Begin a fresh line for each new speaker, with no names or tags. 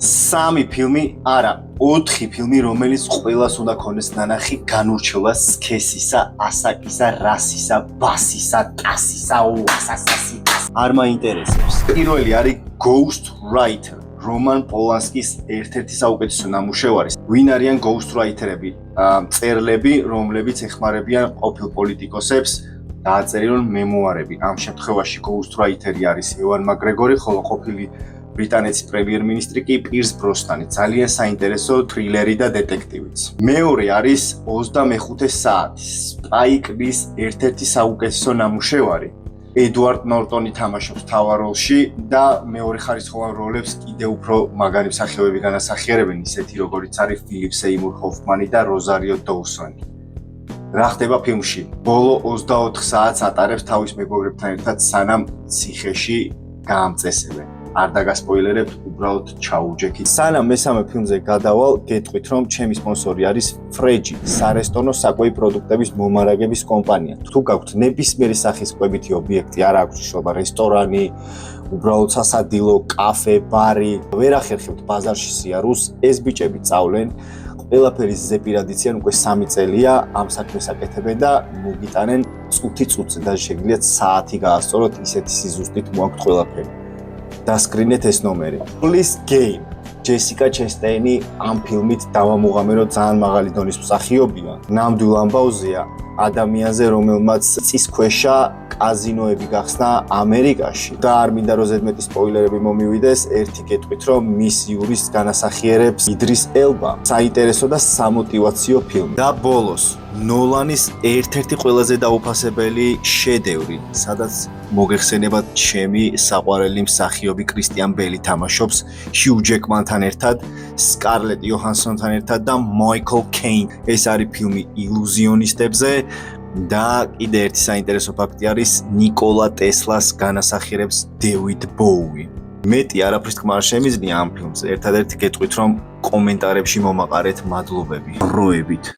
3 ფილმი, არა, 4 ფილმი, რომელიც ყველას უნდა ქონდეს ნანახი განურჩევა სქესისა, ასაკისა, რასისა, ბასისა, ტასისა, უასასასი. არ მაინტერესებს. პირველი არის Ghost Writer, რომან პოლანსკის ერთ-ერთი საუკეთესო ნამუშევარი. ვინ არიან Ghost Writer-ები? მწერლები, რომლებიც ეხმარებიან ყოფილ პოლიტიკოსებს დააწერილონ მემუარები. ამ შემთხვევაში Ghost Writer-ი არის ევან მაკგრეგორი, ხოლო ყოფილი ბრიტანეთის პრემიერ-მინისტრი კი პირს ბროსნანი. ძალიან საინტერესო თრილერი და დეტექტივიც. მეორე არის 25 საათი, Spike Lee-ის ერთ-ერთი საუკეთესო ნამუშევარი. Edward Norton-ი თამაშობს მთავარ როლში და მეორე ხარისხოვან როლებს კიდევ უფრო მაგარი მსახიობები განასახიერებენ, ისეთი როგორიც არის Philip Seymour Hoffman-ი და Rosario Dawson-ი. რა ხდება ფილმში? ბოლო 24 საათს ატარებს თავის მეგობრებთან ერთად, სანამ ციხეში გაამწესებენ. არ დაგასპოილერებთ, უბრალოდ ჩაუჯექით. სანამ მესამე ფილმზე გადავალ, გეტყვით, რომ ჩემი სპონსორი არის Fregy, სარესტორნო საკვები პროდუქტების მომარაგების კომპანია. თუ გაქვთ ნებისმიერი სახის კვებითი ობიექტი, არ აქვს შობა, რესტორანი, უბრალოდ სასადილო, კაფე, ბარი, ვერ ახერხებთ ბაზარში სიარულს, ეს ბიჭები წავლენ. ყველაფერი ზეპირადიციან, უკვე 3 წელია ამ საქმეს აკეთებენ და მოგიტანენ წუთი-წუთზე და შეგიძლიათ საათი გაასწოროთ, ისეთი სიზუსტით მოაქვთ ყველაფერი. დასკრინეთ ეს ნომერი. Police Game. Jessica Chastain-ი ამ ფილმით დავამოღამე, რომ ძალიან მაღალი დონის მსახიობია. ნამდვილ ამბავზეა ადამიანზე, რომელმაც წისქვეშა კაზინოები გახსნა ამერიკაში. და არ მინდა რომ ზედმეტი სპოილერები მომივიდეს, ერთი გეტყვით, რომ მის იურის განასახიერებს Idris Elba. საინტერესო და სამოტივაციო ფილმი. და ბოლოს, ნოლანის ერთ-ერთი ყველაზე დაუფასებელი შედევრი, სადაც მოგეხსენებათ ჩემი საყვარელი მსახიობი კრისტიან ბელი თამაშობს Hugh Jackman-თან ერთად, Scarlett Johansson-თან ერთად და Michael Caine. ეს არის ფილმი ილუზიონისტებზე და კიდე ერთი საინტერესო ფაქტი არის ნიკოლა ტესლას განასახიერებს David Bowie. მეტი არაფრის თქმა არ შემიძლია ამ ფილმზე. ერთადერთი გეტყვით, რომ კომენტარებში მომაყარეთ მადლობები. როებით